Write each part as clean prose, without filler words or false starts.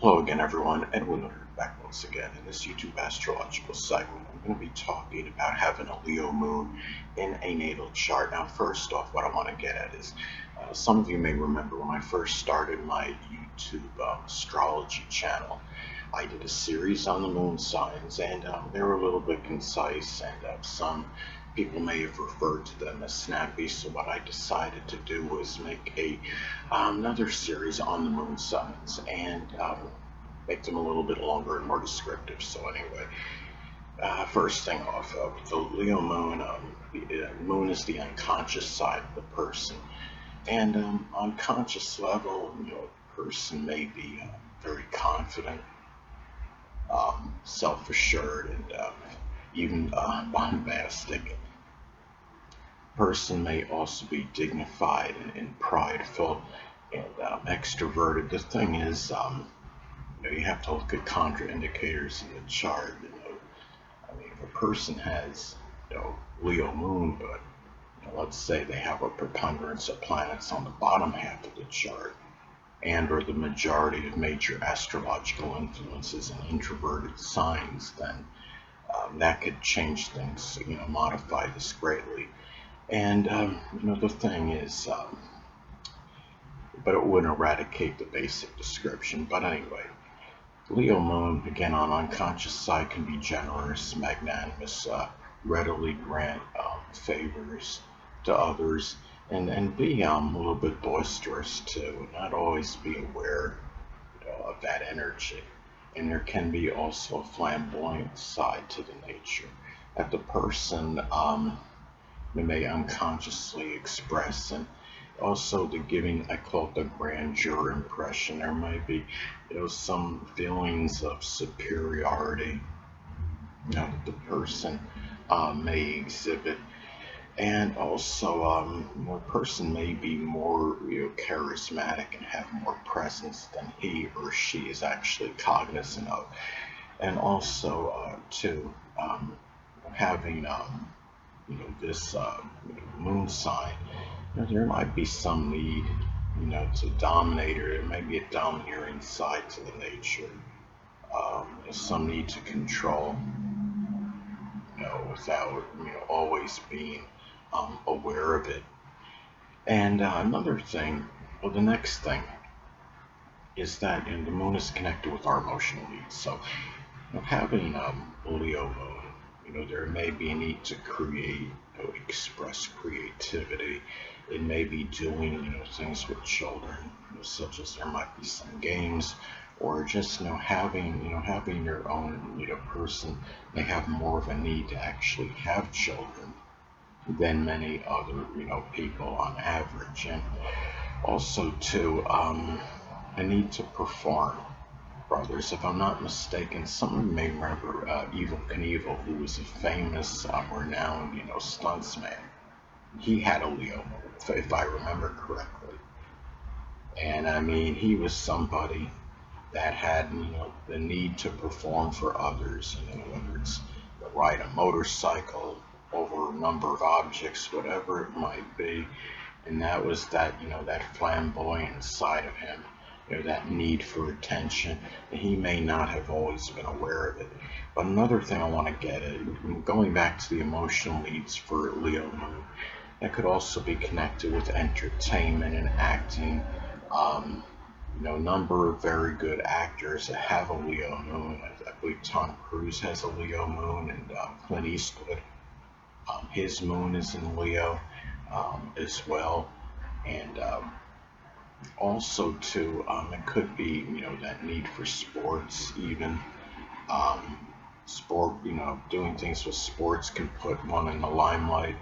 Hello again, everyone. Edwin Learnard back once again in this YouTube astrological segment. I'm going to be talking about having a Leo moon in a natal chart. Now, first off, what I want to get at is some of you may remember when I first started my YouTube astrology channel, I did a series on the moon signs, and they were a little bit concise, and some people may have referred to them as snappy. So what I decided to do was make another series on the moon signs, and make them a little bit longer and more descriptive. So anyway, first thing off, the Leo moon, the moon is the unconscious side of the person, and on conscious level, a person may be very confident, self-assured, and even bombastic. Person may also be dignified and prideful and extroverted. The thing is, you have to look at contraindicators in the chart. I mean, if a person has, Leo moon, but let's say they have a preponderance of planets on the bottom half of the chart, and or the majority of major astrological influences and introverted signs, then that could change things, modify this greatly. And the thing is, but it wouldn't eradicate the basic description. But anyway, Leo moon, again, on unconscious side, can be generous, magnanimous, readily grant favors to others, and be a little bit boisterous too, not always be aware, of that energy. And there can be also a flamboyant side to the nature that the person may unconsciously express, and also the giving, I call it the grandeur impression. There might be, some feelings of superiority, that the person may exhibit, and also a person may be more, charismatic and have more presence than he or she is actually cognizant of, and also too, having this moon sign, there might be some need, to dominate, or there might be a domineering side to the nature. Some need to control, without, always being aware of it. And another thing, well, the next thing is that, the moon is connected with our emotional needs. So, having a Leo moon, there may be a need to create, express creativity. It may be doing, things with children, such as there might be some games, or just, having your own, person may have more of a need to actually have children than many other, people on average. And also too, a need to perform. Brothers, if I'm not mistaken, someone may remember Evil Knievel, who was a famous, renowned, stuntsman. He had a Leo, if I remember correctly. And I mean, he was somebody that had, the need to perform for others, whether it's to ride a motorcycle over a number of objects, whatever it might be. And that was that, that flamboyant side of him, that need for attention. He may not have always been aware of it. But another thing I want to get at, going back to the emotional needs for Leo moon, that could also be connected with entertainment and acting. Um, a number of very good actors that have a Leo moon. I believe Tom Cruise has a Leo moon, and Clint Eastwood, his moon is in Leo, as well. And also too, it could be, that need for sports even. Um, Sport, doing things with sports can put one in the limelight,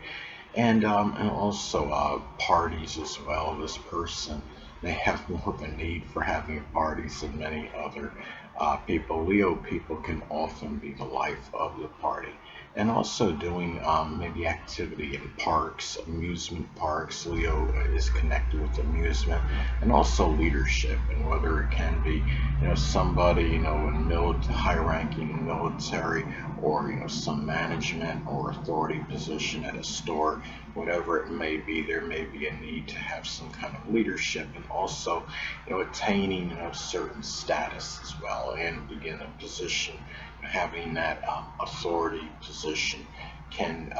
and also parties as well. This person may have more of a need for having parties than many other people. Leo people can often be the life of the party, and also doing maybe activity in parks, amusement parks. Leo is connected with amusement and also leadership, and whether it can be, somebody, in high-ranking military, or some management or authority position at a store, whatever it may be, there may be a need to have some kind of leadership, and also, attaining, certain status as well, and begin a position, having that authority position can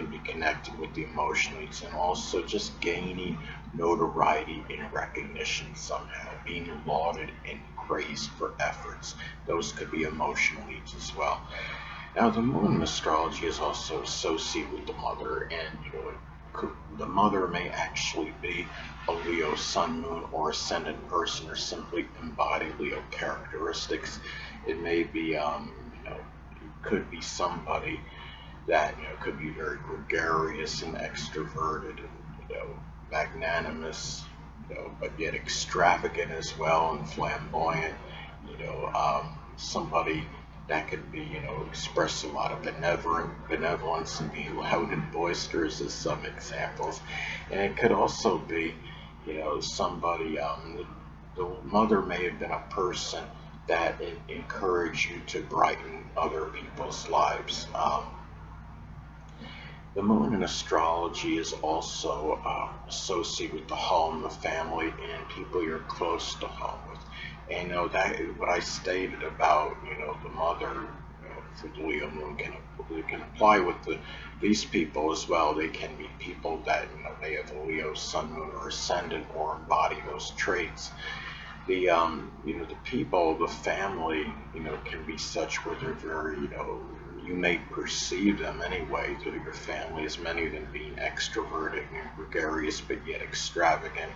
be connected with the emotional needs, and also just gaining notoriety and recognition somehow, being lauded and praised for efforts. Those could be emotional needs as well. Now, the moon in astrology is also associated with the mother, and the mother may actually be a Leo sun, moon, or ascendant person, or simply embody Leo characteristics. It may be, it could be somebody that could be very gregarious and extroverted, and magnanimous, but yet extravagant as well and flamboyant. Somebody that could be, express a lot of benevolence and be loud and boisterous as some examples. And it could also be, somebody, the mother may have been a person that encouraged you to brighten other people's lives. The moon in astrology is also associated with the home, the family, and people you're close to home with. And that what I stated about the mother, for the Leo moon can apply with these people as well. They can be people that they have a Leo sun, moon, or ascendant, or embody those traits. The people, the family, can be such where they're very, you may perceive them anyway through your family as many of them being extroverted and gregarious, but yet extravagant,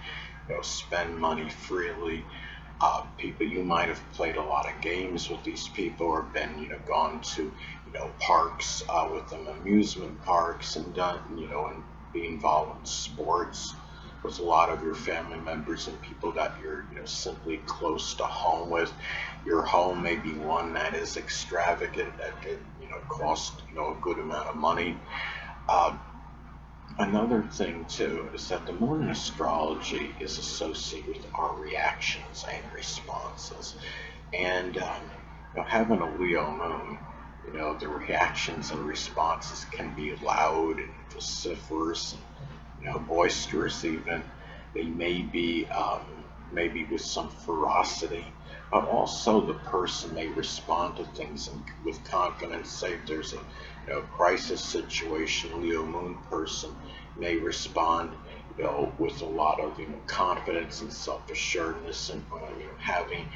spend money freely. People, you might have played a lot of games with these people, or been, gone to, parks with them, amusement parks, and done, and be involved in sports with a lot of your family members and people that you're, simply close to home with. Your home may be one that is extravagant, that could, cost, a good amount of money. Uh, Another thing too is that the moon in astrology is associated with our reactions and responses, and having a Leo moon, the reactions and responses can be loud and vociferous, and, boisterous even. They may be maybe with some ferocity, but also the person may respond to things with confidence. Say if there's a crisis situation, Leo moon person may respond with a lot of confidence and self-assuredness, and having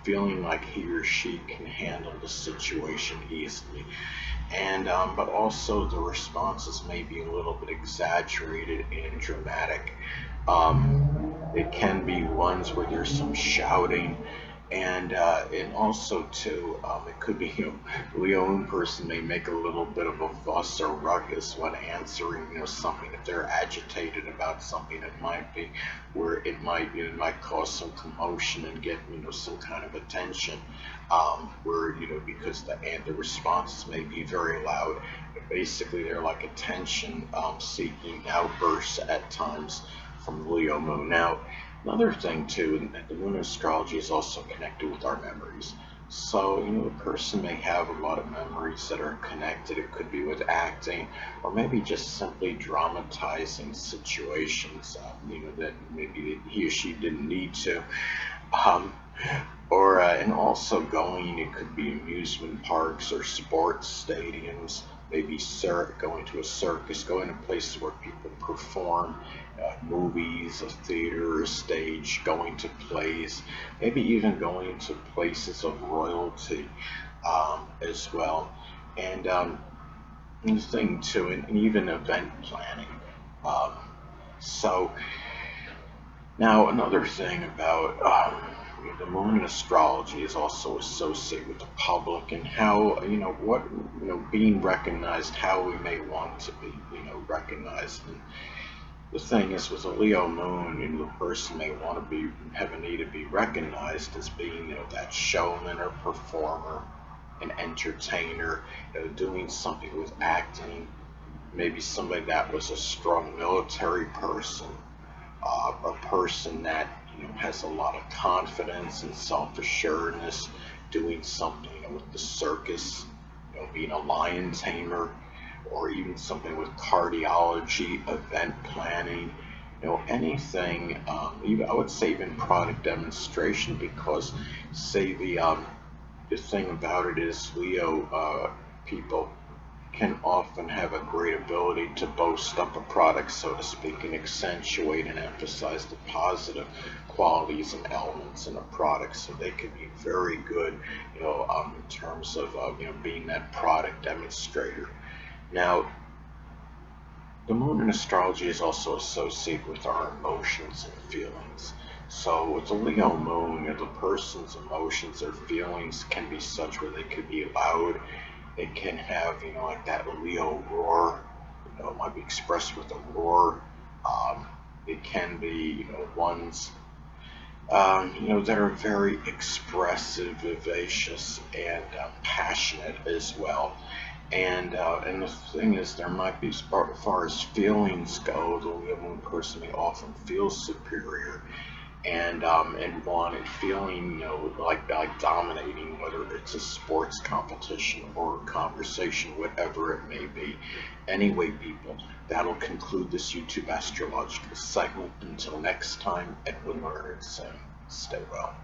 feeling like he or she can handle the situation easily. And but also the responses may be a little bit exaggerated and dramatic. It can be ones where there's some shouting, and also too, it could be Leon person may make a little bit of a fuss or ruckus when answering something. If they're agitated about something, it might be where it might cause some commotion and get some kind of attention, where because the responses may be very loud. Basically, they're like attention seeking outbursts at times from Leo moon. Now, another thing too, the moon astrology is also connected with our memories. So, a person may have a lot of memories that are connected. It could be with acting, or maybe just simply dramatizing situations, that maybe he or she didn't need to. Um, or and also going, it could be amusement parks or sports stadiums, maybe going to a circus, going to places where people perform, movies, a theater, a stage, going to plays, maybe even going to places of royalty, as well. And the thing too, and even event planning. Um, so now, another thing about the moon in astrology is also associated with the public, and how, what, being recognized, how we may want to be, recognized. And the thing is, with a Leo moon, the person may want to have a need to be recognized as being, that showman or performer, an entertainer, doing something with acting, maybe somebody that was a strong military person, a person that has a lot of confidence and self-assuredness, doing something with the circus, being a lion tamer, or even something with cardiology, event planning, anything. Even, I would say even product demonstration, because say the thing about it is Leo people can often have a great ability to boast up a product, so to speak, and accentuate and emphasize the positive qualities and elements in a product. So they can be very good, in terms of being that product demonstrator. Now, the moon in astrology is also associated with our emotions and feelings. So with the Leo moon, the person's emotions or feelings can be such where they could be loud. It can have, like that Leo roar. It might be expressed with a roar. It can be, ones, that are very expressive, vivacious, and passionate as well. And the thing is, there might be, as far as feelings go, the Leo moon person may often feel superior, and one and feeling, like dominating, whether it's a sports competition or a conversation, whatever it may be. Anyway, people, that'll conclude this YouTube astrological segment. Until next time, Edwin Learnard saying, stay well.